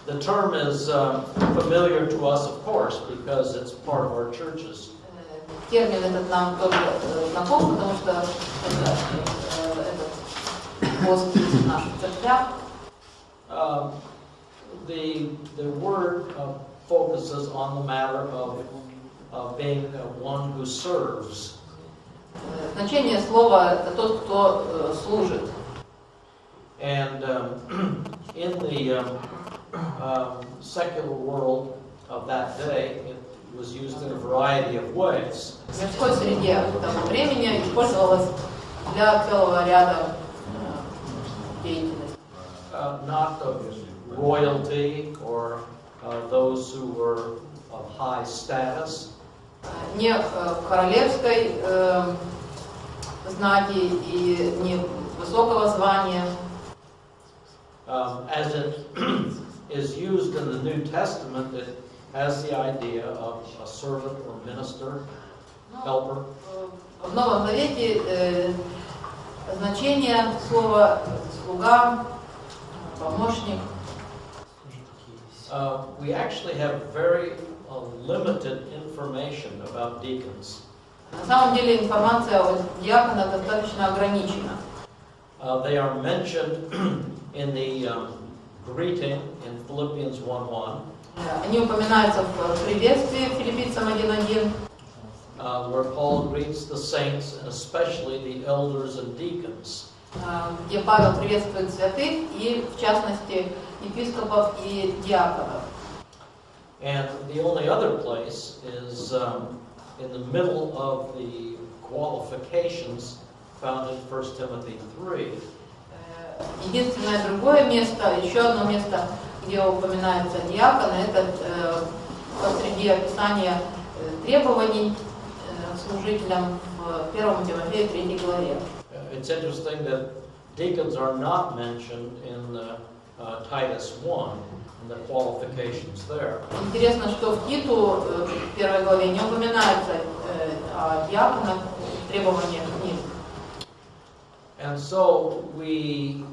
The term is familiar to us, of course, because it's part of our churches. Термин этот нам тоже знаком, потому что этот пост в наших церквях. The word focuses on the matter of being one who serves. Значение слова – это тот, кто служит. And in the secular world of that day, it was used in a variety of ways. В мирской среде того времени использовалось для целого ряда деятельностей. Not of royalty or those who were of high status. Не королевской знати и не высокого звания. As it is used in the New Testament, it has the idea of a servant or minister, helper. В Новом Завете значение слова слуга, помощник. We actually have very limited information about deacons. На самом деле информация о диаконах достаточно ограничена. They are mentioned in the greeting in Philippians 1:1. Они упоминаются в приветствии Филиппийцам 1:1. Where Paul greets the saints and especially the elders and deacons. Где Павел приветствует святых и, в частности, епископов и диаконов. And the only other place is in the middle of the qualifications found in 1 Timothy 3. Единственное другое место, еще одно место, где упоминается диакон, это посреди описания требований служителям в 1 Тимофея 3 главе. It's interesting that deacons are not mentioned in Titus 1, in the qualifications there. Интересно, что в Титу, в 1 главе, не упоминается о диаконах, требованиях к ним. And so we,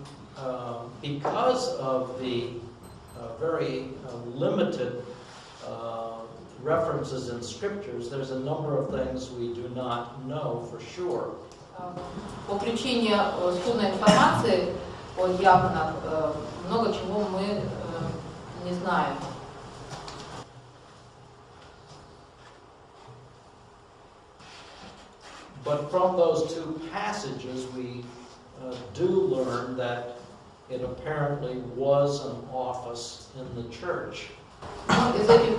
because of the very limited references in scriptures, there's a number of things we do not know for sure. По причине скудной информации о диаконах много чего мы не знаем. But from those two passages, we do learn that it apparently was an office in the church. Из этих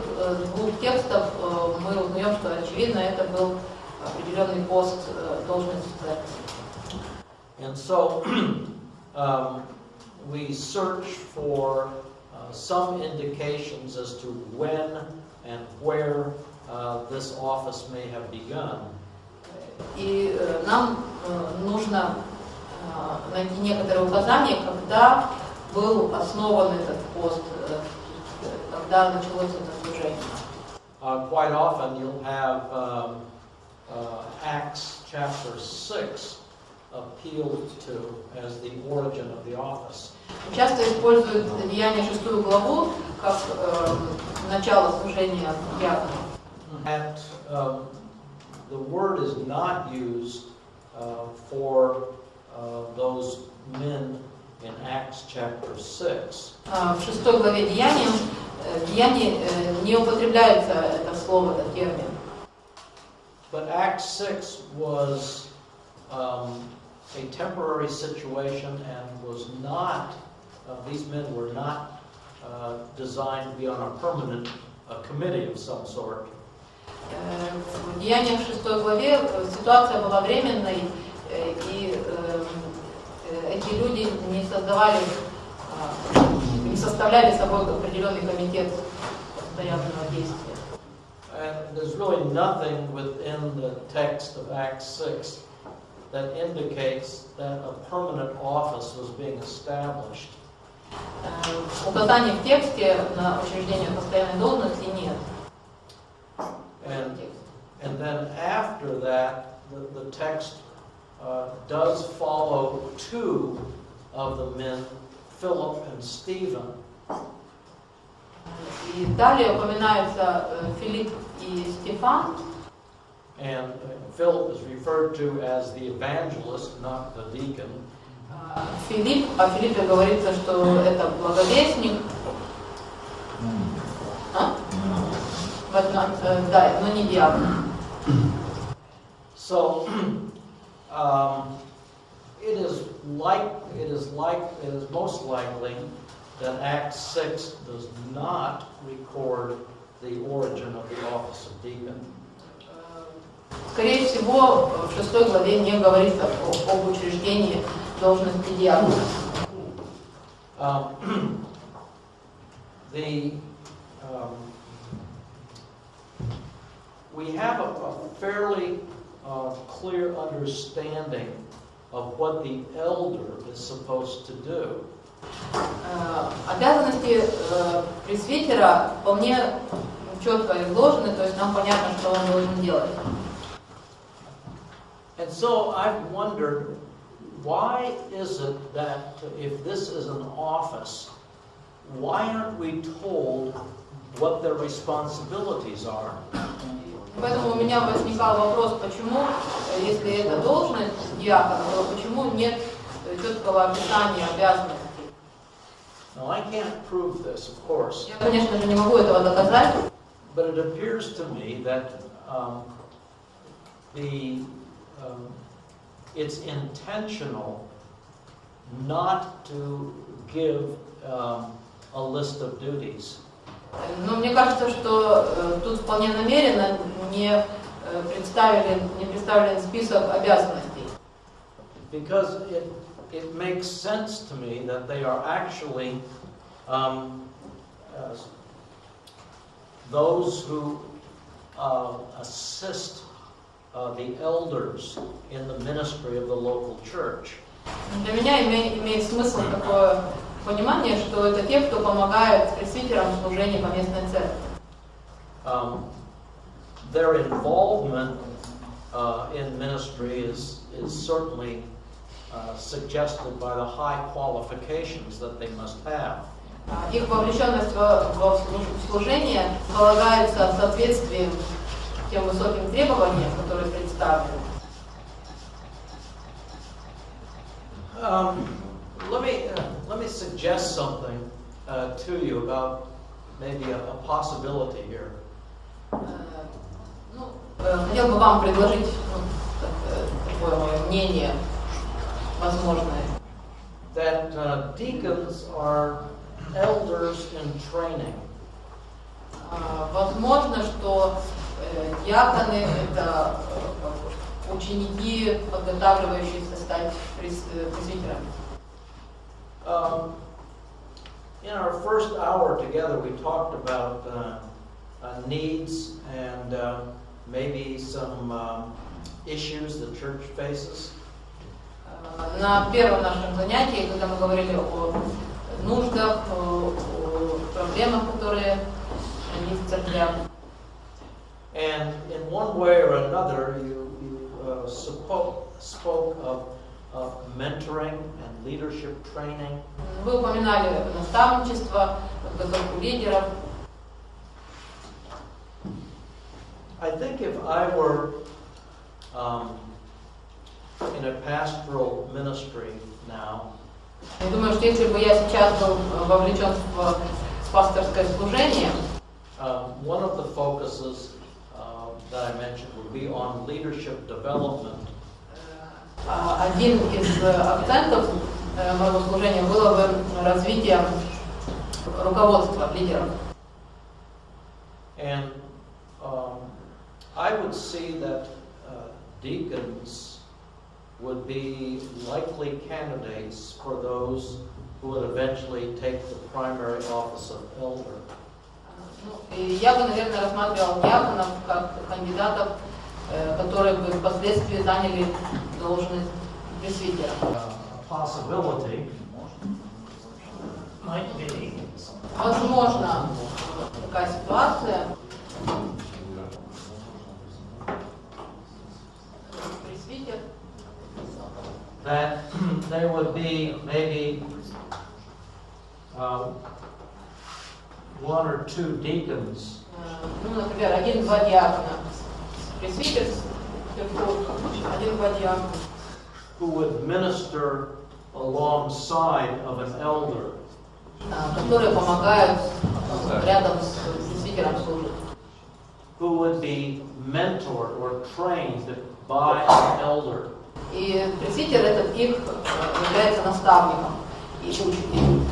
двух текстов мы узнаем, что очевидно это был определенный пост, должность в церкви. And so we search for some indications as to when and where this office may have begun. И нам нужно найти некоторые указания, когда был основан этот пост, когда началось это служение. Quite often you'll have Acts chapter 6 appealed to as the origin of the office. Часто используют Деяния 6 главу как начало служения диаконов. The word is not used for those men in Acts chapter 6. В 6 главе Деяний не употребляется это слово, этот термин. But Acts 6 was a temporary situation and was not, these men were not designed to be on a permanent committee of some sort. В Деяниях 6 главе ситуация была временной, и эти люди не составляли собой определенный комитет постоянного действия. And there's really nothing within the text of Acts 6 that indicates that a permanent office was being established. Указаний в тексте на учреждение постоянной должности нет. And then after that, the text does follow two of the men, Philip and Stephen. И далее упоминаются Филипп и Стефан. And Philip is referred to as the evangelist, not the deacon. О Филиппе говорится, что это благовестник. Да, но не диакон. So, it is most likely that Acts 6 does not record the origin of the office of deacon. Скорее всего, в 6 главе не говорится об учреждении должности диакона. We have a fairly clear understanding of what the elder is supposed to do. Обязанности пресвитера вполне четко изложены, то есть нам понятно, что он должен делать. And so I've wondered, why is it that if this is an office, why aren't we told what their responsibilities are? Поэтому у меня возникал вопрос, почему, если это должность диакона, то почему нет четкого описания обязанностей? Now I can't prove this, of course. Я, конечно же, не могу этого доказать. But it appears to me that it's intentional not to give a list of duties. Но мне кажется, что тут вполне намеренно не представлен список обязанностей. Because it makes sense to me that they are actually those who assist the elders in the ministry of the local church. Для меня имеет смысл такое понимание, что это те, кто помогает пресвитерам в служении по местной церкви. Their involvement in ministry is certainly suggested by the high qualifications that they must have. Их вовлеченность в служение полагается в соответствии с тем высоким требованиям, которые представлены. Let me suggest something to you about maybe a possibility here. Хотел бы вам предложить такое мое мнение возможное. That deacons are elders in training. Возможно, что диаконы это ученики, подготавливающиеся стать пресвитерами. In our first hour together, we talked about needs and maybe some issues the church faces. На первом нашем занятии, когда мы говорили о нуждах, о проблемах, которые есть в церквях. And in one way or another, you spoke of mentoring and leadership training. Вы упоминали наставничество, подготовку лидеров. I think if I were in a pastoral ministry now, Я думаю, что если бы я сейчас был вовлечен в пасторское служение, one of the focuses that I mentioned would be on leadership development. Один из акцентов моего служения было бы развитие руководства лидеров. And I would see that deacons would be likely candidates for those who would eventually take the primary office of elder. И я бы, наверное, рассматривал диаконов как кандидатов, которые бы впоследствии заняли должность пресвитера. Possibility might be Возможно, такая ситуация. Пресвитер. that there would be maybe one or two deacons. Ну, например, 1-2 диакона. Пресвитер, церковь, 1-2 диакона. Who would minister alongside of an elder. Которые помогают рядом с пресвитером служить. Who would be mentored or trained by an elder. И пресвитер этот их является наставником и учителем.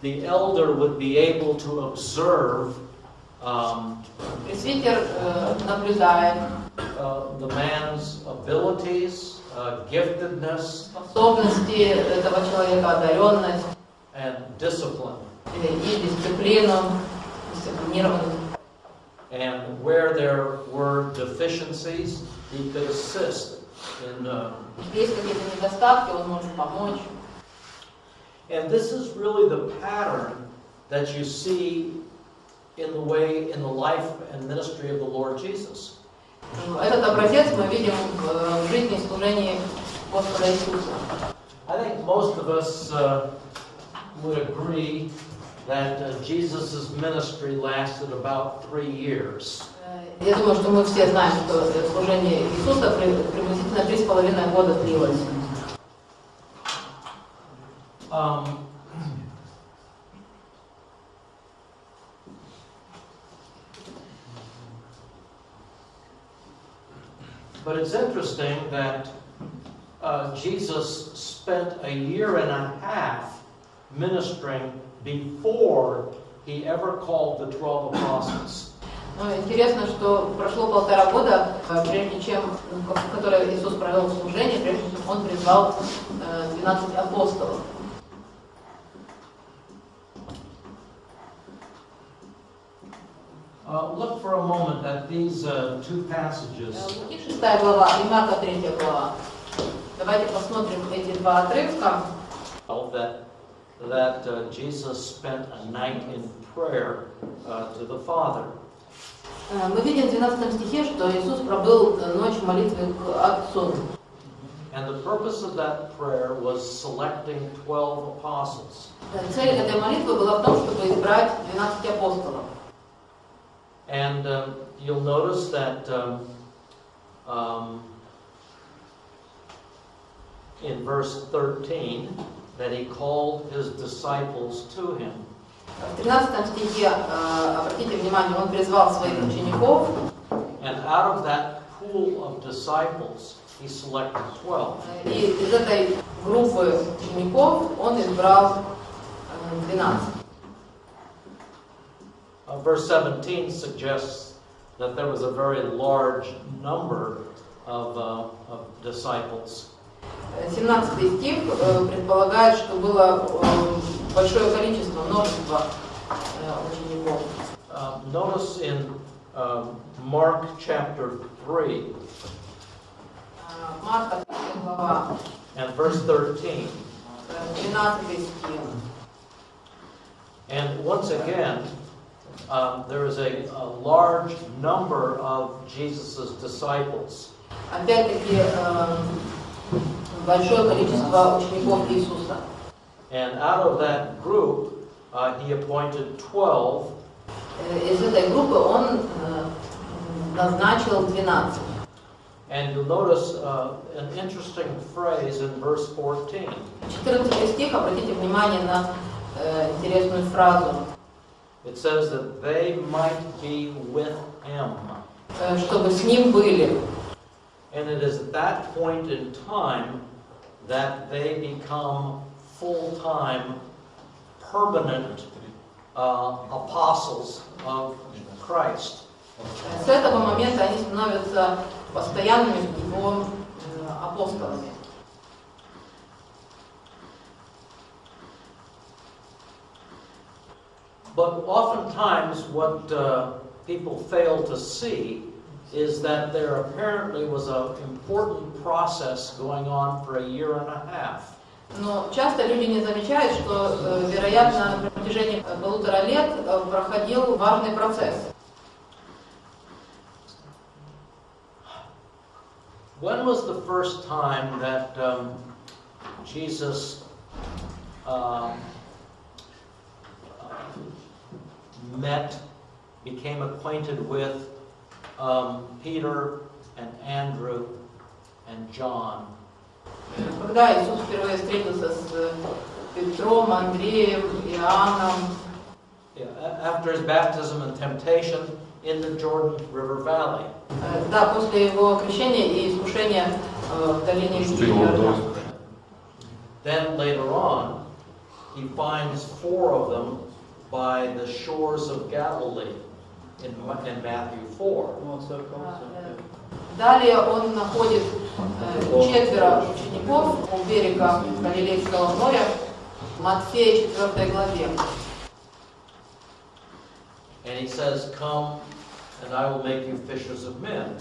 The elder would be able to observe пресвитер наблюдает the man's abilities, giftedness, способности этого человека, одаренность and discipline. И дисциплину, дисциплинированность. And where there were deficiencies, he could assist in. Есть какие-то недостатки, он может помочь. And this is really the pattern that you see in the life and ministry of the Lord Jesus. Этот образец мы видим в жизни и служении Господа Иисуса. I think most of us would agree that Jesus' ministry lasted about 3 years. Я думаю, что мы все знаем, что служение Иисуса приблизительно 3,5 года длилось. But it's interesting that Jesus spent a year and a half ministering before he ever called the 12 apostles. Ну, интересно, что прошло 1,5 года, прежде чем, которое Иисус провел в служении, прежде чем он призвал 12 апостолов. Look for a moment at these two passages. Луки 6 глава и Марка 3 глава. Давайте посмотрим эти два отрывка. That Jesus spent a night in prayer to the Father. Мы видим в 12 стихе, что Иисус пробыл ночь в молитве к Отцу. And the purpose of that prayer was selecting 12 apostles. Цель этой молитвы была в том, чтобы избрать 12 апостолов. And you'll notice that in verse 13 that he called his disciples to him. В 13 стихе, обратите внимание, он призвал своих учеников. And out of that pool of disciples, he selected 12. И из этой группы учеников он избрал 12. Verse 17 suggests that there was a very large number of disciples. 17 стих предполагает, что было большое количество, множество учеников. Notice in Mark chapter 3 Марка 3 глава, and verse 13. 12 стих. And once again, there is a large number of Jesus' disciples. Опять-таки, большое количество учеников Иисуса. And out of that group, he appointed 12. Из этой группы он назначил 12. And you'll notice an interesting phrase in verse 14. 14 стих, обратите внимание на интересную фразу. It says that they might be with him. Чтобы с ним были. And it is at that point in time that they become full-time, permanent apostles of Christ. С этого момента они становятся постоянными его апостолами. But oftentimes what people fail to see is that there apparently was an important process going on for a year and a half. Но часто люди не замечают, что, вероятно, на протяжении 1,5 лет проходил важный процесс. When was the first time that Jesus became acquainted with Peter and Andrew and John. Когда Иисус впервые встретился с Петром, Андреем, Иоанном, after his baptism and temptation in the Jordan River Valley. Да, после его крещения и искушения в долине Иордана. Then later on, he finds 4 of them by the shores of Galilee in Matthew 4. Далее он находит 4 учеников у берега Галилейского моря, Матфея 4 главе. And he says, "Come, and I will make you fishers of men."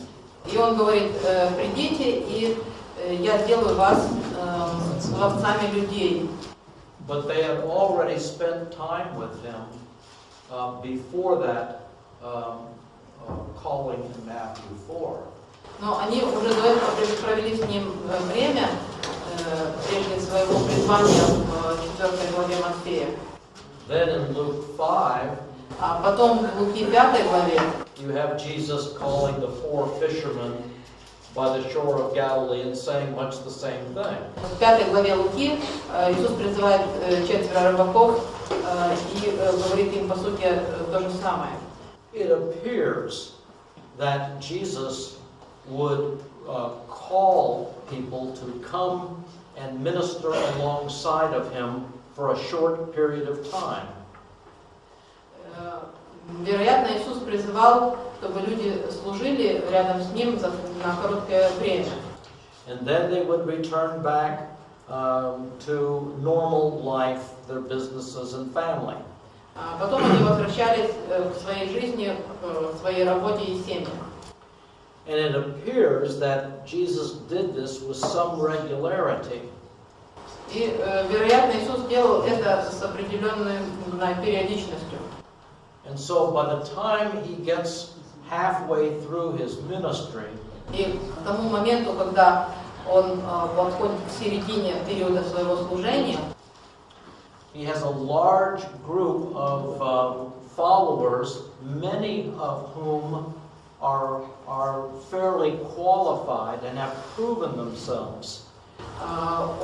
И он говорит: придите, и я сделаю вас ловцами людей. But they had already spent time with him before that calling in Matthew 4. Но они уже до этого провели с ним время, прежде своего призвания в 4 главе Матфея. Then in Luke 5, А потом в Луки 5 главе you have Jesus calling the 4 fishermen by the shore of Galilee and saying much the same thing. В 5 главе Луки Иисус призывает 4 рыбаков и говорит им по сути то же самое. It appears that Jesus would call people to come and minister alongside of him for a short period of time. Вероятно, Иисус призывал, чтобы люди служили рядом с ним на короткое время. And then they would return back to normal life, their businesses and family. Потом они возвращались к своей жизни, к своей работе и семьям. And it appears that Jesus did this with some regularity. И, вероятно, Иисус делал это с определенной периодичностью. And so by the time he gets halfway through his ministry, И к тому моменту, когда он подходит к середине периода своего служения, he has a large group of followers, many of whom are fairly qualified and have proven themselves.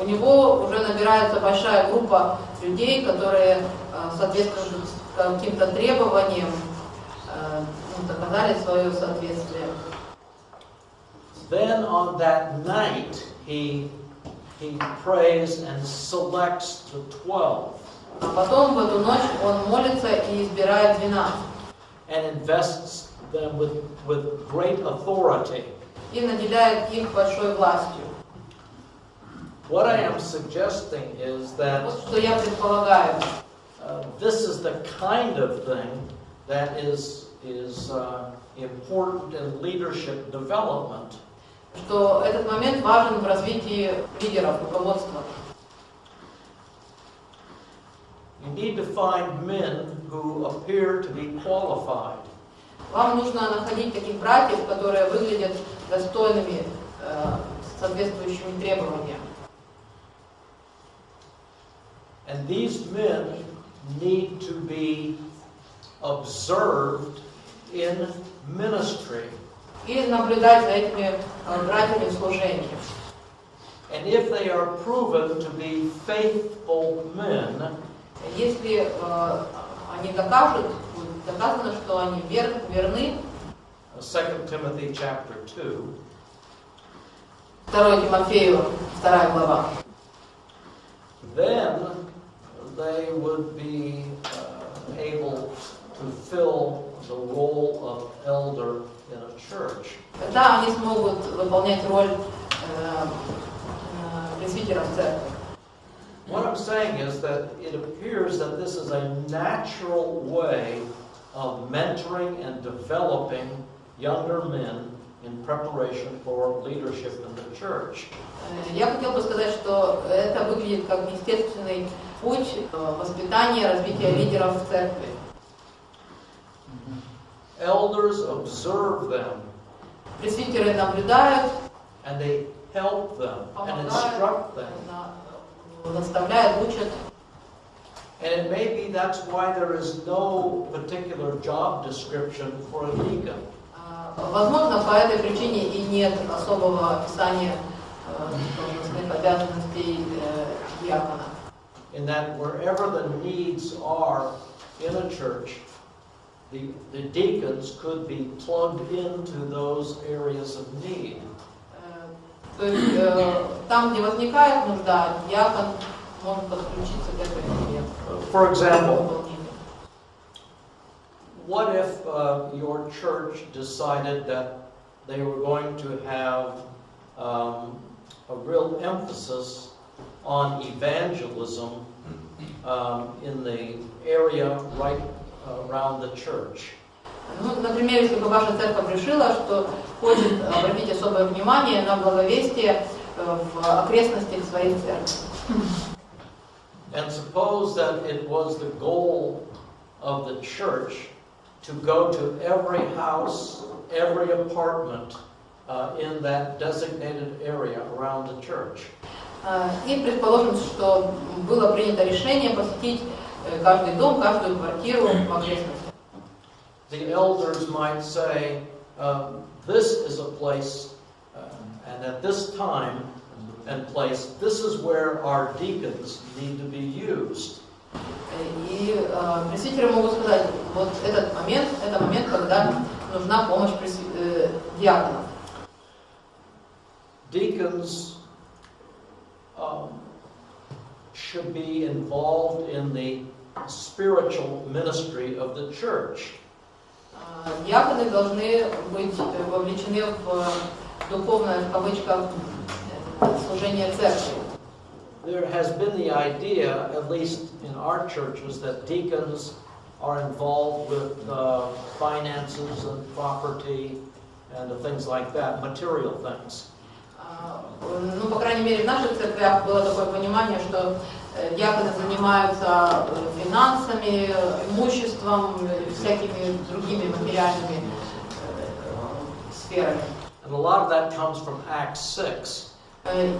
у него уже набирается большая группа людей, которые соответствуют каким-то требованиям, доказали свое соответствие. Then on that night, he prays and selects the 12. А потом в эту ночь он молится и избирает 12. And invests them with great authority. И наделяет их большой властью. What I am suggesting is that Вот что я предполагаю. this is the kind of thing that is important in leadership development. Что этот момент важен в развитии лидеров, руководства. You need to find men who appear to be qualified. Вам нужно находить таких братьев, которые выглядят достойными, соответствующими требованиям. And these men need to be observed in ministry. И наблюдать за этими братьями в служении. And if they are proven to be faithful men, Если они будет доказано, что они верны, 2 Timothy chapter 2, 2 Тимофею, 2 глава, then they would be able to fill the role of elder in a church. тогда они смогут выполнять роль пресвитеров церкви. What I'm saying is that it appears that this is a natural way of mentoring and developing younger men in preparation for leadership in the church. Я хотел бы сказать, что это выглядит как естественный путь воспитания, развития лидеров в церкви. Elders observe them. Пресвитеры наблюдают, And they help them and instruct them. наставляют, учат. And it may be that's why there is no particular job description for a deacon. Возможно, по этой причине и нет особого описания должностных обязанностей диакона. In that wherever the needs are in a church, the deacons could be plugged into those areas of need. То есть там, где возникает нужда, диакон может подключиться к этой нужде. For example, what if your church decided that they were going to have a real emphasis on evangelism in the area right around the church? Ну, например, если бы ваша церковь решила, что хочет обратить особое внимание на благовестие в окрестностях своей церкви. And suppose that it was the goal of the church to go to every house, every apartment in that designated area around the church. И предположим, что было принято решение посетить каждый дом, каждую квартиру в окрестностях. The elders might say, this is a place, and at this time and place, this is where our deacons need to be used. И пресвитеры могут сказать, вот это момент, когда нужна помощь диаконов. Deacons should be involved in the spiritual ministry of the church. Диаконы должны быть вовлечены в духовное, в кавычках, служение церкви. There has been the idea, at least in our churches, that deacons are involved with finances and property and things like that, material things. Ну, по крайней мере, в наших церквях было такое понимание, что диаконы занимаются финансами, имуществом, всякими другими материальными сферами. And a lot of that comes from Acts 6.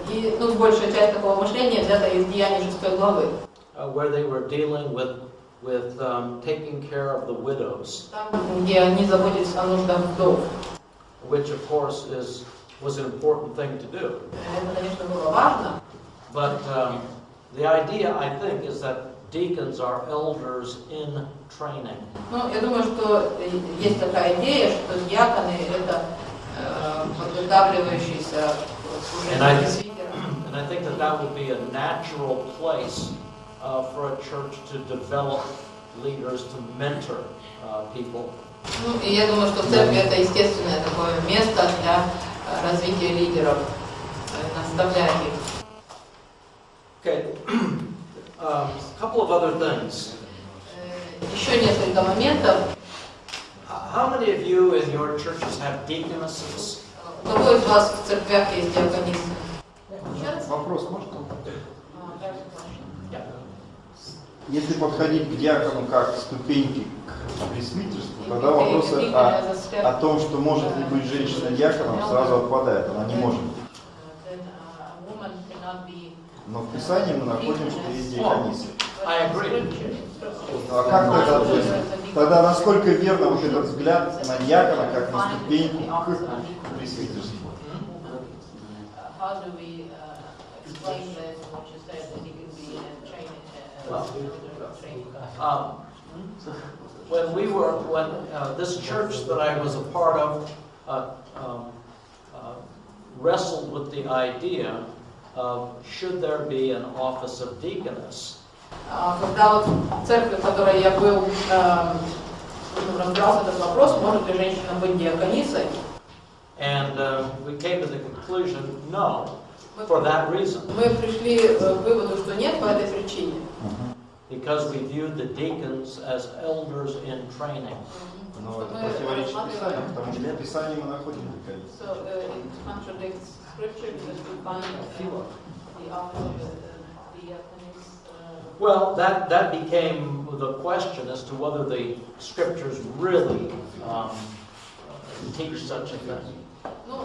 И большая часть такого мышления взята из Деяний 6 главы. Where they were dealing with taking care of the widows. Там, где они заботились о нуждах вдов. Which, of course, was an important thing to do. Это, конечно, было важно. But the idea, I think, is that deacons are elders in training. Ну, я думаю, что есть такая идея, что диаконы это подготавливающиеся служения пресвитера. And I think that would be a natural place for a church to develop leaders, to mentor people. Ну, и я думаю, что в церкви это естественное такое место для развития лидеров, наставлять их. Okay, a couple of other things. Еще несколько моментов. How many of you in your churches have deaconesses? У кого из вас в церквях есть диаконисы? Вопрос можно? Если подходить к диакону как ступеньки к пресвитерству, тогда вопрос о том, что может ли быть женщина диаконом, сразу отпадает, она не может. Но в Писании мы находим, что есть диаконисы. А как тогда насколько верно вот этот взгляд на диакона как на ступеньку к пресвитерству? When this church that I was a part of wrestled with the idea of should there be an office of deaconess. Когда вот в церкви, в которой я был, разбирался этот вопрос, может ли женщина быть диаконисой? And we came to the conclusion, no, for that reason. Мы пришли к выводу, что нет по этой причине. Because we viewed the deacons as elders in training. Но это противоречит Писанию, потому что в Писании мы находим диаконисов. So it contradicts Scripture because we find the office of the diaconess. Well, that became the question as to whether the Scriptures really teach such a thing. Ну,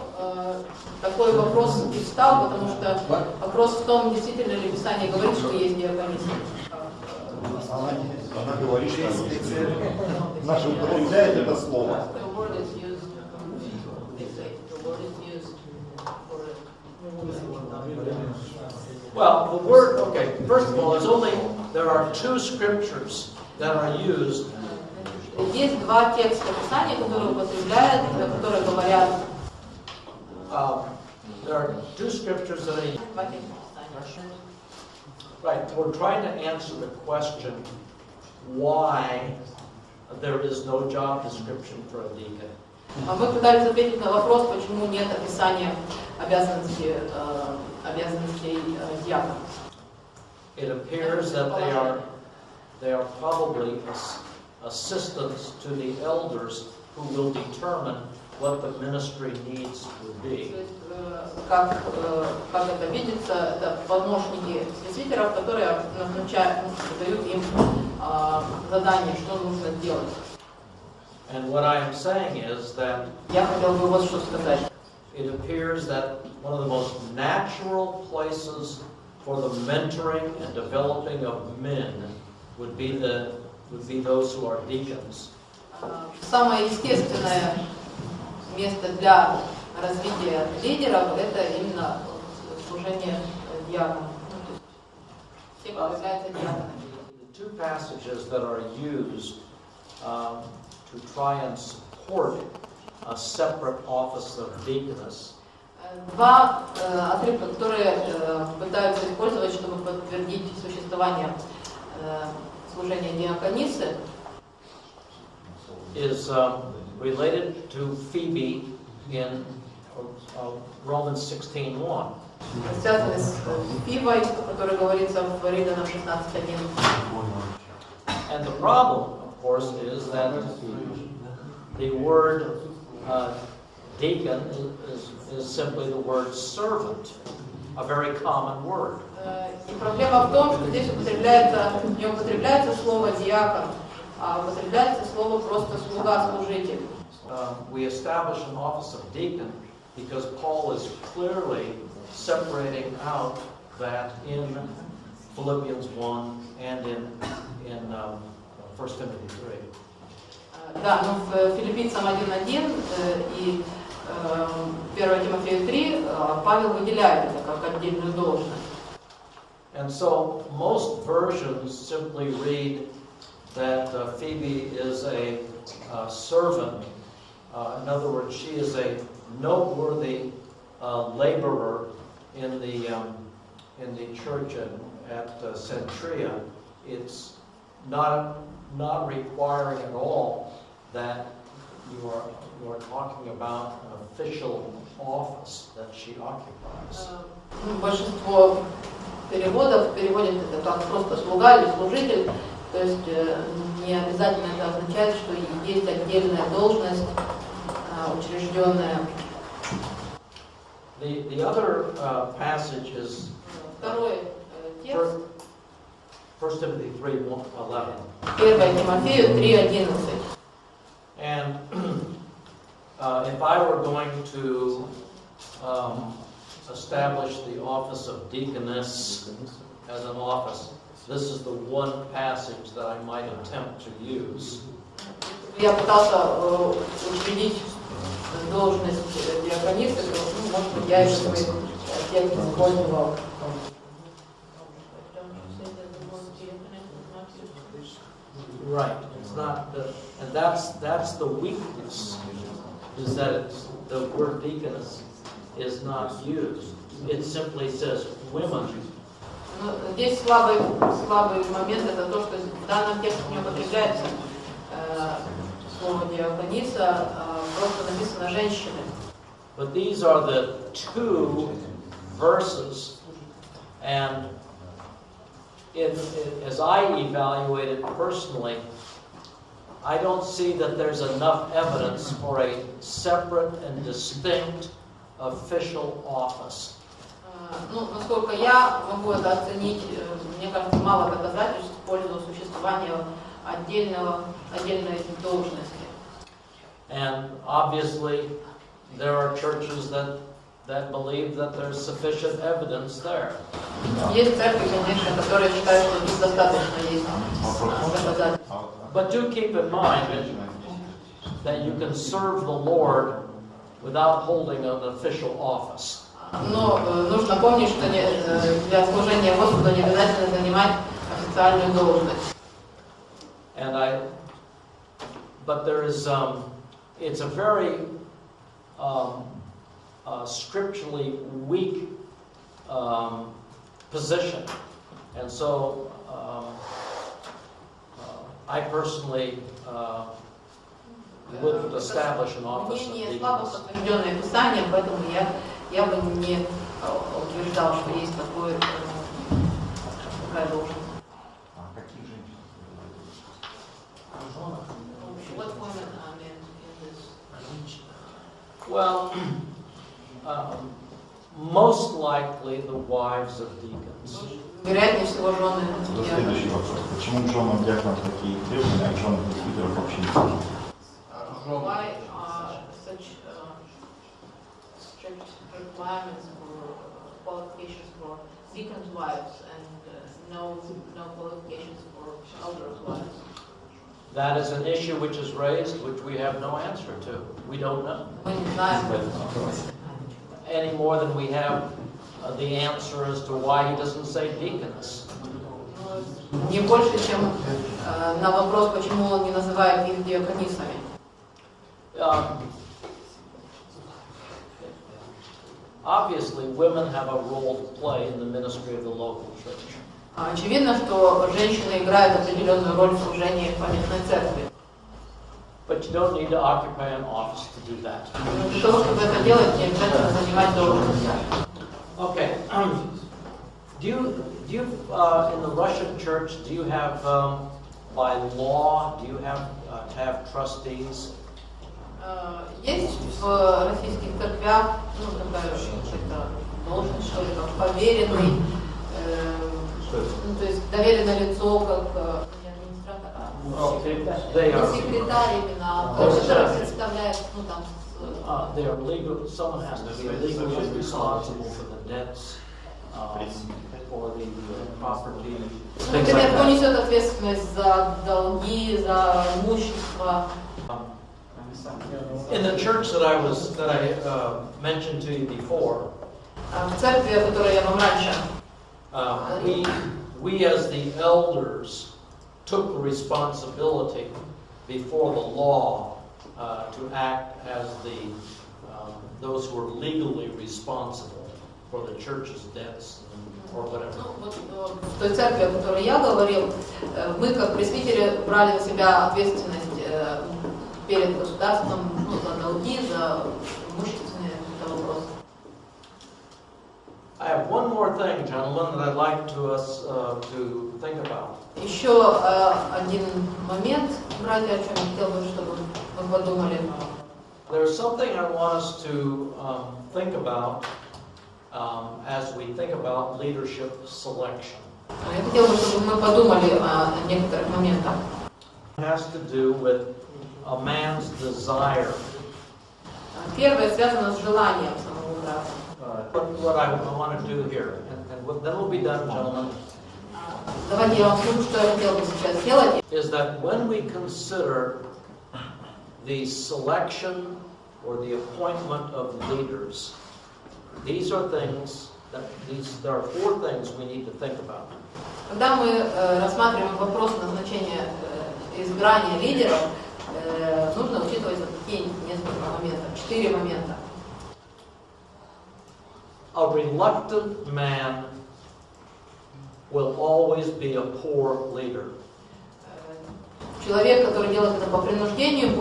такой вопрос и встал, потому что вопрос в том, действительно ли Писание говорит, что есть диакониса. Она говорит, что наша употребляет это слово. Well, the word, okay, first of all, there are two scriptures that are used. Есть два текста Писания, которые употребляют, которые говорят. There are two scriptures that are used. Right, we're trying to answer the question why there is no job description for a deacon. Мы пытались ответить на вопрос, почему нет описания обязанностей диакона. It appears that they are probably assistants to the elders who will determine what the ministry needs would be. Как это видится, это помощники пресвитеров, которые дают им задание, что нужно делать. And what I am saying is that Я хотел бы вот что сказать. It appears that one of the most natural places for the mentoring and developing of men would be those who are deacons. Самое естественное место для развития лидеров это именно служение диакона. Те, кто являются диаконами. The two passages that are used to try and support a separate office of deaconess. Два отрывка, которые пытаются использовать, чтобы подтвердить существование служения диаконисы, is related to Phoebe in Romans 16:1. Связаны с Фибой, о которой говорится в Римлянам 16:1. And the problem, of course, is that the word deacon is simply the word servant, a very common word. И проблема в том, что здесь не употребляется слово диакон, а употребляется слово просто слуга, служитель. We establish an office of deacon because Paul is clearly separating out that in Philippians 1 and in 1 Timothy 3. Да, но в Филиппийцам 1:1 и 1 Тимофею 3 Павел выделяет это как отдельную должность. And so most versions simply read that Phoebe is a servant. In other words, she is a noteworthy laborer in the church at Centria. It's not requiring at all that you are talking about an official office that she occupies. Большинство переводов переводят это как просто слуга или служитель, то есть не обязательно это означает, что есть отдельная должность, учрежденная. The other passage is Второй текст. 1 Timothy 3:11. 1 Тимофею 3:11. And if I were going to establish the office of deaconess as an office, this is the one passage that I might attempt to use. Я пытался учредить должность диаконисы, то, может быть, я еще бы текст использовал. Right. It's not and that's the weakness, is that the word deaconess is not used. It simply says women. Здесь слабый момент это то, что в данном тексте не употребляется слово диакониса, просто написано женщины. But these are the two verses, and as I evaluate it personally, I don't see that there's enough evidence for a separate and distinct official office. Ну, насколько я могу это оценить, мне кажется, мало доказательств в пользу существования отдельной должности. And obviously, there are churches that believe that there's sufficient evidence there. Есть церкви, конечно, которые считают, что тут достаточно есть доказательств. But do keep in mind that you can serve the Lord without holding an official office. Но нужно помнить, что для служения Господу не обязательно занимать официальную должность. But there is, it's a very scripturally weak position, and so I personally wouldn't establish an office of Мнение слабо подтвержденное Писанием, поэтому я бы не утверждал, что есть такая должность. What women are meant in this? Well, most likely the wives of deacons. Вероятнее всего жены. Следующий вопрос. Почему к женам диаконов такие требования, а к женам пресвитеров вообще не так? Why are such strict requirements for qualifications for deacons' wives and no qualifications for elders' wives? That is an issue which is raised, which we have no answer to. We don't know. Мы не знаем. Any more than we have the answer as to why he doesn't say deaconess. Не больше, чем на вопрос, почему он не называет их диаконисами. Obviously, women have a role to play in the ministry of the local church. Очевидно, что женщины играют определенную роль в служении в поместной церкви. But you don't need to occupy an office to do that. Для того, чтобы это делать, не обязательно занимать должность. Okay. Do you in the Russian church, do you have by law, do you have to have trustees? Есть в российских церквях, такая должность, что ли, как поверенный, то есть доверенное лицо, как не администратор, а секретарь именно, который представляет, They are legal. Someone has to be legally responsible for the debts, for the property. Например, кто несет ответственность за долги, за имущество. In the church that I mentioned to you before, В церкви, о которой я вам раньше, we as the elders took the responsibility before the law to act as those who are legally responsible for the church's debts or whatever. В той церкви, о которой я говорил, мы как пресвитери брали на себя ответственность перед государством за долги, за имущественные вопросы. I have one more thing, gentlemen, that I'd like to think about. Еще один момент, братья, о чем я хотел бы, чтобы вы подумали. There's something I want us to think about as we think about leadership selection. Я хотел бы, чтобы мы подумали о некоторых моментах. It has to do with a man's desire. Первое связано с желанием самого брата. What I want to do here, and then we'll be done, gentlemen. Давайте я вам скажу, что я хотел бы сейчас сделать. Is that when we consider the selection or the appointment of leaders, these are things that there are four things we need to think about. Когда мы рассматриваем вопрос назначения избрания лидеров, нужно учитывать вот такие несколько моментов, 4 момента. A reluctant man will always be a poor leader. Человек, который делает это по принуждению,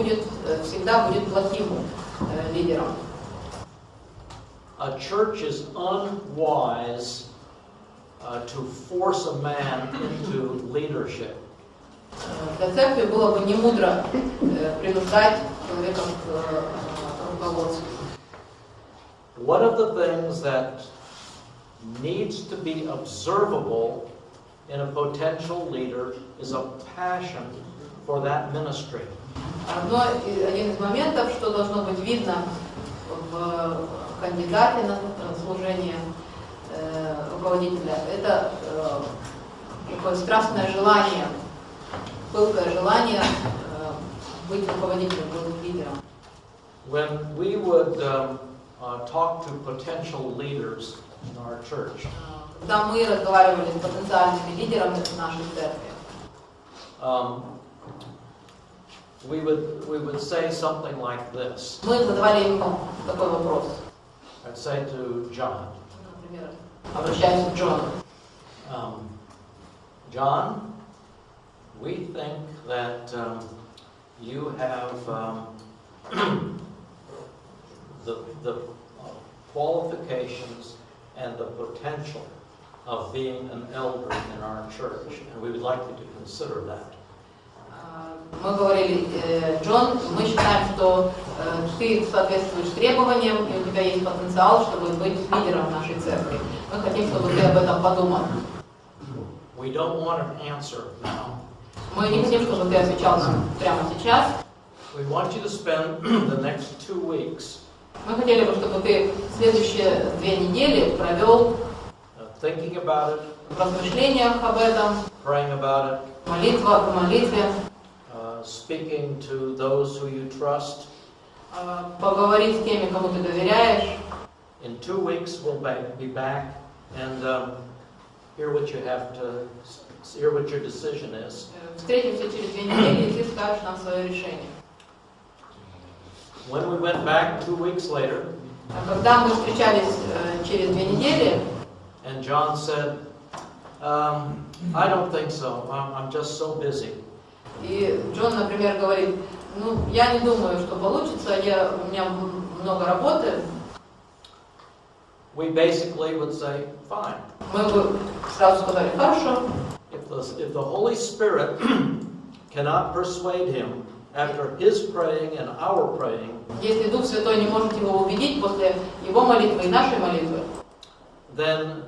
всегда будет плохим лидером. A church is unwise to force a man into leadership. Для церкви было бы немудро принуждать человека к руководству. One of the things that needs to be observable in a potential leader is a passion for that ministry. Один из моментов, что должно быть видно в кандидате на служение руководителя. Это такое страстное желание, пылкое желание быть руководителем, быть лидером. When we would talk to potential leaders in our church, когда мы разговаривали с потенциальными лидерами нашей церкви, we would say something like this. мы задавали им такой вопрос. I'd say to John, Например, обращаясь к Джону. John, we think that you have the qualifications and the potential of being an elder in our church, and we would like you to consider that. Мы говорили, Джон, мы считаем, что ты соответствуешь требованиям, и у тебя есть потенциал, чтобы быть лидером нашей церкви. Мы хотим, чтобы ты об этом подумал. We don't want an answer now. Мы не хотим, чтобы ты отвечал нам прямо сейчас. We want you to spend the next 2 weeks Мы хотели бы, чтобы ты следующие 2 недели провел thinking about it, в размышлениях об этом, praying about it, в молитве, speaking to those who you trust. поговорить с теми, кому ты доверяешь. In 2 weeks we'll be back and hear what you have to hear what your decision is. Встретимся через 2 недели, и ты скажешь нам свое решение. When we went back 2 weeks later, Когда мы встречались через 2 недели, and John said, I don't think so. I'm just so busy. и Джон, например, говорит, ну, я не думаю, что получится, у меня много работы. We basically would say, fine. Мы бы сразу сказали, хорошо. If the Holy Spirit cannot persuade him after his praying and our praying, Если Дух Святой не может его убедить после его молитвы и нашей молитвы, then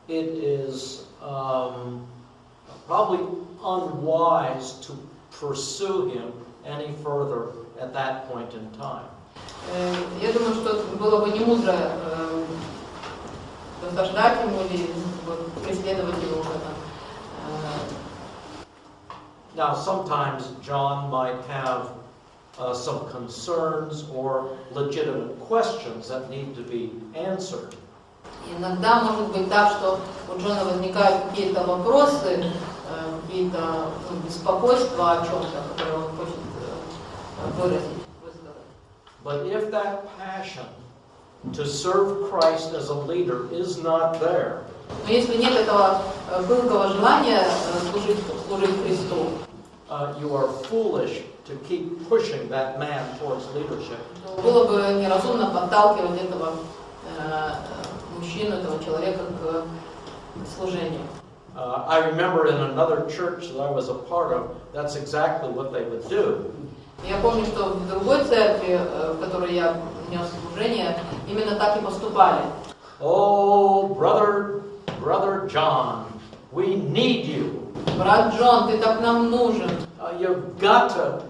it is probably unwise to pursue him any further at that point in time. Я думаю, что было бы не мудро досаждать ему или преследовать его в этом. Now, sometimes John might have some concerns or legitimate questions that need to be answered. Иногда может быть так, что у Джона возникают какие-то вопросы, какие-то беспокойства о чем-то, которые он хочет выразить, высказать. But if that passion to serve Christ as a leader is not there, Но если нет этого пылкого желания служить Христу, you are foolish to keep pushing that man towards leadership. то было бы неразумно подталкивать этого мужчину, этого человека к служению. I remember in another church that I was a part of, that's exactly what they would do. Я помню, что в другой церкви, в которой я нес служение, именно так и поступали. Oh, brother John, we need you. Брат Джон, ты так нам нужен. You've got to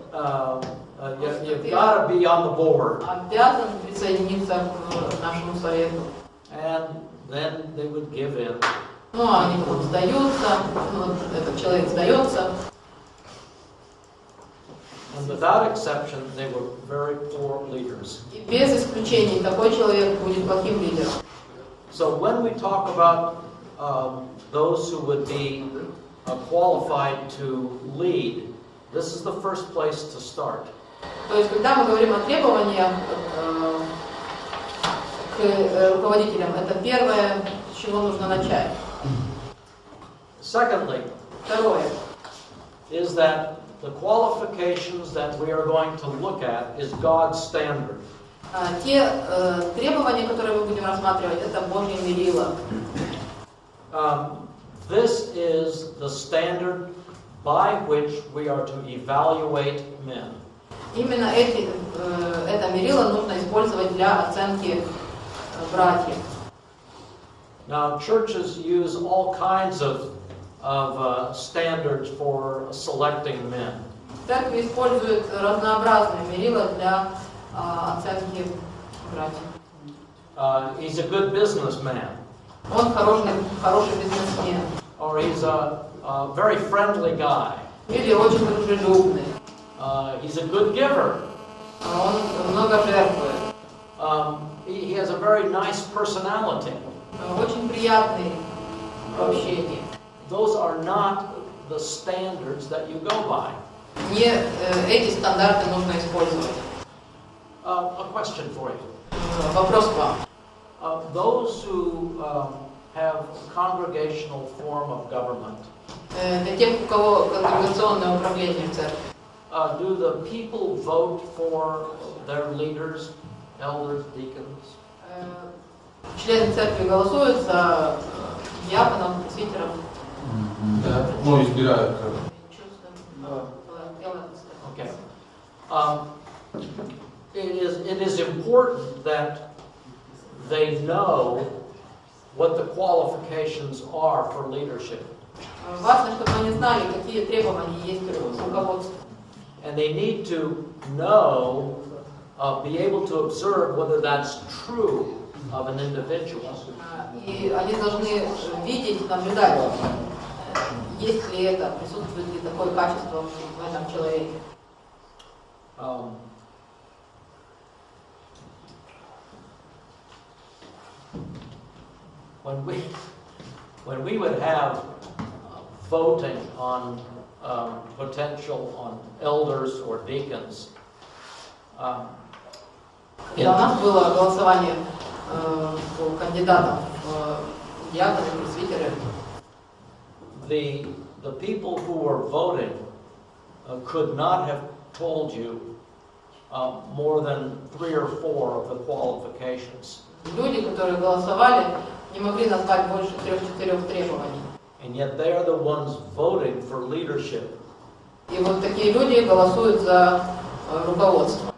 be on the board. Обязан присоединиться к нашему совету. And then they would give in. Ну, они потом сдаются, этот человек сдается. And without exception, they were very poor leaders. И без исключений такой человек будет плохим лидером. So when we talk about those who would be qualified to lead, this is the first place to start. То есть, когда мы говорим о требованиях к руководителям, это первое, с чего нужно начать. Secondly, Второе. is that the qualifications that we are going to look at is God's standard. Те требования, которые мы будем рассматривать, это Божье мерило. This is the standard by which we are to evaluate men. Именно это мерило нужно использовать для оценки братьев. Now, churches use all kinds of standards for selecting men. Церкви используют разнообразные мерила для оценки братьев. He's a good businessman. Он хороший бизнесмен. Or he's a very friendly guy. Или очень дружелюбный. He's a good giver. Он много жертвует. He has a very nice personality. Очень приятный в общении. Those are not the standards that you go by. Не эти стандарты нужно использовать. A question for you. Вопрос к вам. Those who have a congregational form of government, Для тех, у кого конгрегационное управление в церкви, do the people vote for their leaders, elders, deacons? члены церкви голосуют за диаконов, пресвитеров. Да, ну избирают. Okay. It is important that they know what the qualifications are for leadership. Важно, чтобы они знали, какие требования есть у руководства. And they need to know, be able to observe whether that's true of an individual. И они должны видеть, наблюдать, есть ли это, присутствует ли такое качество в этом человеке. When we would have voting on potential on elders or deacons, Когда у нас было голосование по кандидатам в диаконы, пресвитеры, the people who were voting could not have told you more than 3 or 4 of the qualifications. люди, которые голосовали, не могли назвать больше 3-4 требований. And yet they are the ones voting for leadership. И вот такие люди голосуют за руководство.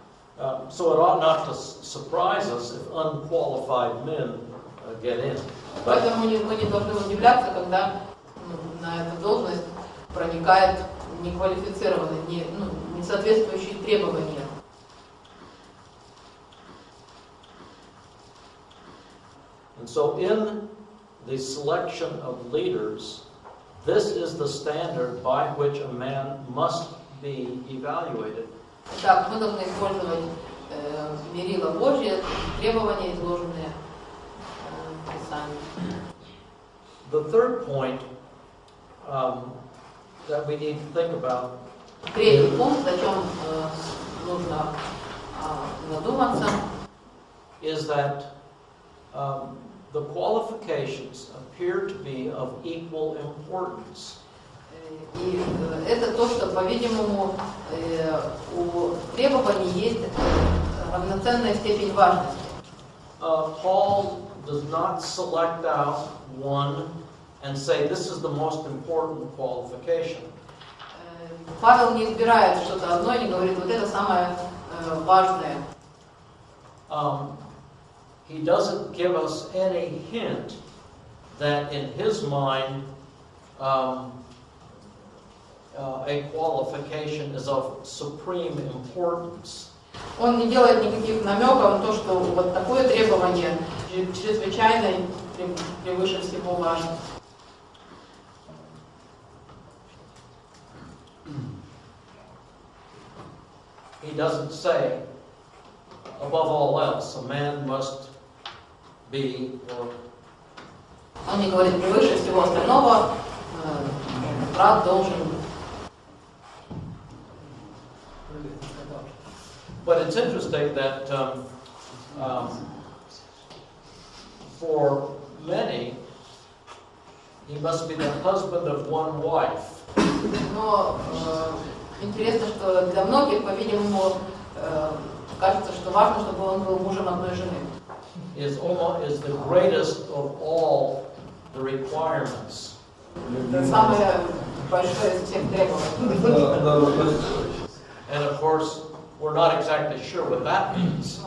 So it ought not to surprise us if unqualified men get in. Поэтому мы не должны удивляться, когда на эту должность проникает неквалифицированный, не соответствующий требованиям. And so in the selection of leaders, this is the standard by which a man must be evaluated. Так, мы должны использовать мерила Божье, требования, изложенные в Писании. The third point that we need to think about Третий пункт, о чем нужно задуматься, is that the qualifications appear to be of equal importance. И это то, что, по-видимому, у требований есть равноценная степень важности. Paul does not select out one and say this is the most important qualification. Павел не избирает что-то одно и не говорит, вот это самое важное. He doesn't give us any hint that in his mind a qualification is of supreme importance. Он не делает никаких намеков на то, что вот такое требование чрезвычайно превыше всего важно. He doesn't say, above all else, a man must be, or Он не говорит, превыше всего остального брат должен. But it's interesting that for many, he must be the husband of one wife. Но интересно, что для многих, по-видимому, кажется, что важно, чтобы он был мужем одной жены. Is the greatest of all the requirements. Это самое большое из всех требований. And of course, we're not exactly sure what that means.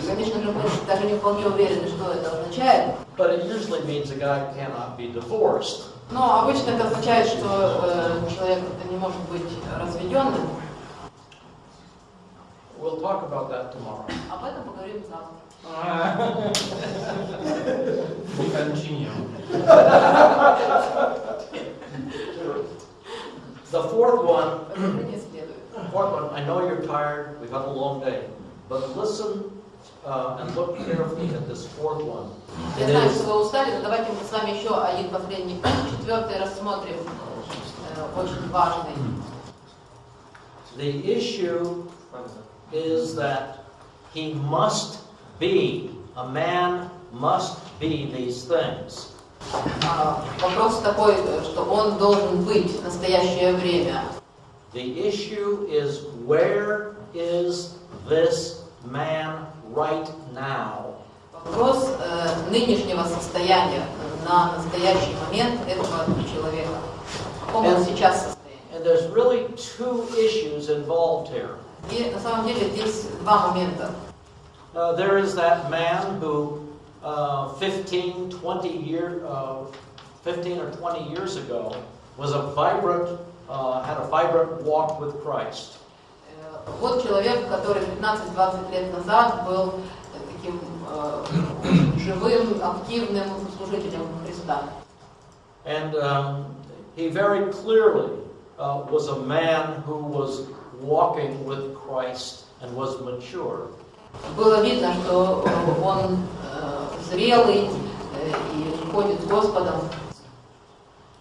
Конечно же, мы даже не вполне уверены, что это означает. But it usually means a guy cannot be divorced. Но обычно это означает, что человек не может быть разведенным. We'll talk about that tomorrow. Об этом поговорим завтра. We continue. The fourth one, Продолжение следует. I know you're tired, we've had a long day, but listen and look carefully at this fourth one. Я знаю, что вы устали, но давайте мы с вами еще один последний пункт, четвертый рассмотрим, очень важный. The issue is that he must be, a man must be these things. Вопрос такой, что он должен быть в настоящее время. The issue is, where is this man right now? Вопрос нынешнего состояния на настоящий момент этого человека. В каком он сейчас состоянии? And there's really two issues involved here. И на самом деле здесь два момента. There is that man who 15 or 20 years ago was a vibrant, had a vibrant walk with Christ. Вот человек, который 15-20 лет назад был таким живым, активным служителем Христа. And he very clearly was a man who was walking with Christ and was mature. Было видно, что он зрелый и ходит с Господом.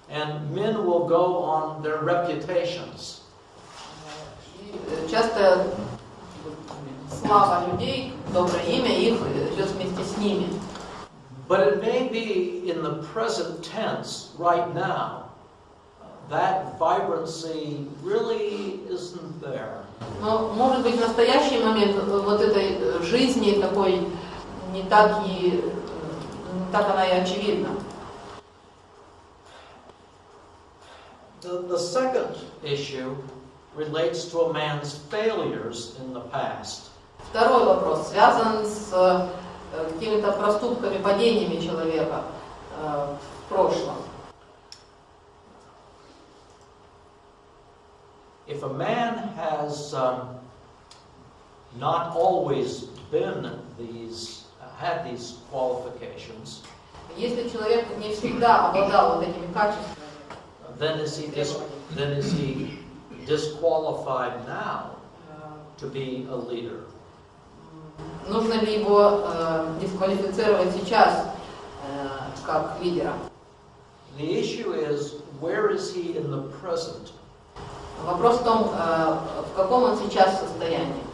And men will go on their reputations. Часто слава людей, доброе имя их идет вместе с ними. But it may be in the present tense right now, that vibrancy really isn't there. Но, может быть, в настоящий момент вот этой жизни такой не так она и очевидна. The second issue relates to a man's failures in the past. Второй вопрос связан с какими-то проступками, падениями человека в прошлом. If a man has not always had these qualifications, Если человек не всегда обладал вот этими качествами, then is he disqualified now to be a leader? нужно ли его дисквалифицировать сейчас как лидера? The issue is, where is he in the present? Вопрос в том, в каком он сейчас состоянии.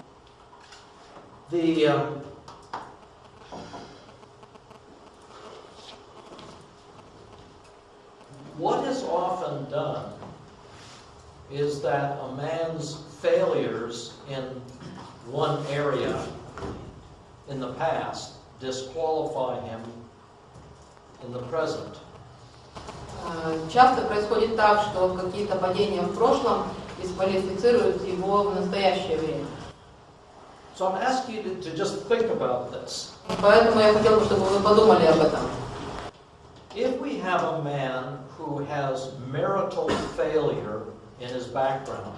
What is often done is that a man's failures in one area in the past disqualify him in the present. Часто происходит так, что какие-то падения в прошлом дисквалифицируют его в настоящее время. So I'm asking you to just think about this. Поэтому я хотела бы, чтобы вы подумали об этом. If we have a man who has marital failure in his background,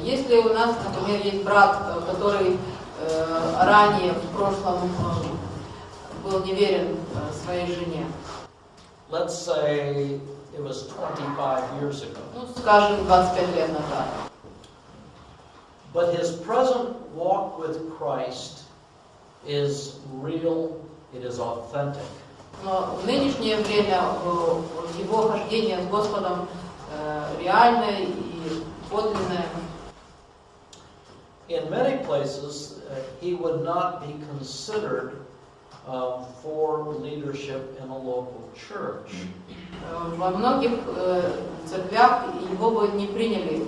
если у нас, например, есть брат, который ранее в прошлом был неверен своей жене, let's say it was 25 years ago, скажем, 25 лет назад, but his present walk with Christ is real, it is authentic. но в нынешнее время его хождение с Господом реальное и подлинное. In many places, he would not be considered for leadership in a local church. Во многих церквях его бы не приняли,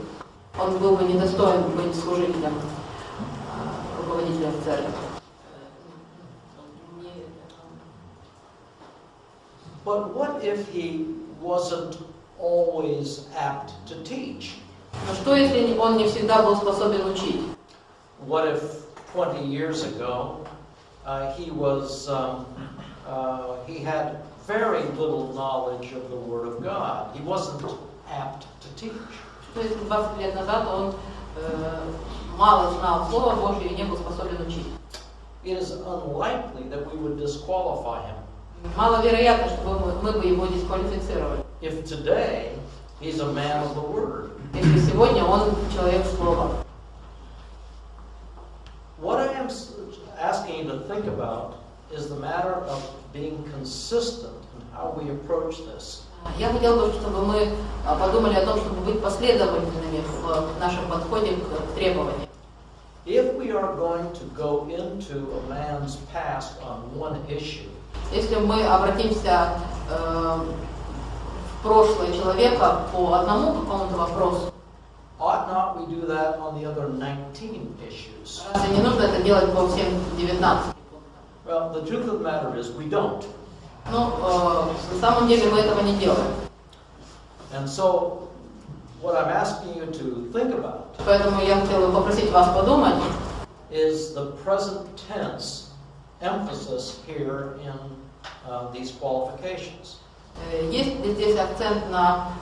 он был бы недостоин быть служителем, руководителем церкви. But what if he wasn't always apt to teach? Но что, если он не всегда был способен учить? What if 20 years ago he had very little knowledge of the Word of God? He wasn't apt to teach. Что если 20 лет назад он мало знал Слова Божьего и не был способен учить. It is unlikely that we would disqualify him. Маловероятно, чтобы мы бы его дисквалифицировали. If today he's a man of the word. Если сегодня он человек Слова. What I am asking you to think about is the matter of being consistent in how we approach this. Я хотел бы, чтобы мы подумали о том, чтобы быть последовательными в нашем подходе к требованиям. If we are going to go into a man's past on one issue, если мы обратимся в прошлое человека по одному какому-то вопросу, ought not we do that on the other 19 issues? разве не нужно это делать по всем 19? Well, the truth of the matter is we don't. Ну, на самом деле мы этого не делаем. And so, what I'm asking you to think about Поэтому я хотела попросить вас подумать, is the present tense emphasis here in these qualifications. Есть ли здесь акцент на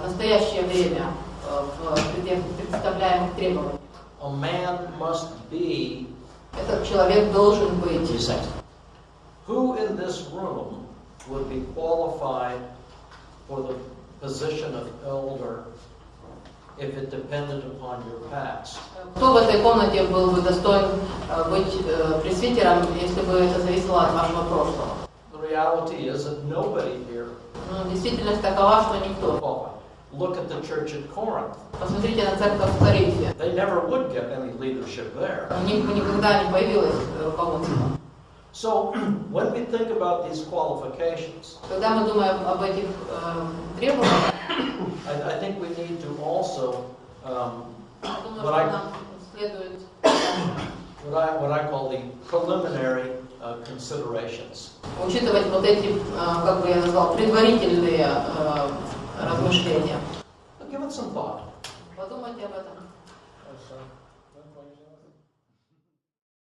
настоящее время в представляемых требованиях? A man must be. Этот человек должен быть. Who in this room would be qualified for the position of elder if it depended upon your past? Кто в этой комнате был бы достоин быть пресвитером, если бы это зависело от вашего прошлого? The reality is that nobody here. Действительность такова, что никто. Look at the church at Corinth. Посмотрите на церковь в Коринфе. They never would get any leadership there. У них никогда не появилось руководства. So, when we think about these qualifications, Когда мы думаем об этих требованиях, I think we need to also думаю, что нам следует what I call the preliminary considerations. учитывать вот эти, как бы я назвал, предварительные размышления. Give it some thought. Подумайте об этом. Хорошо.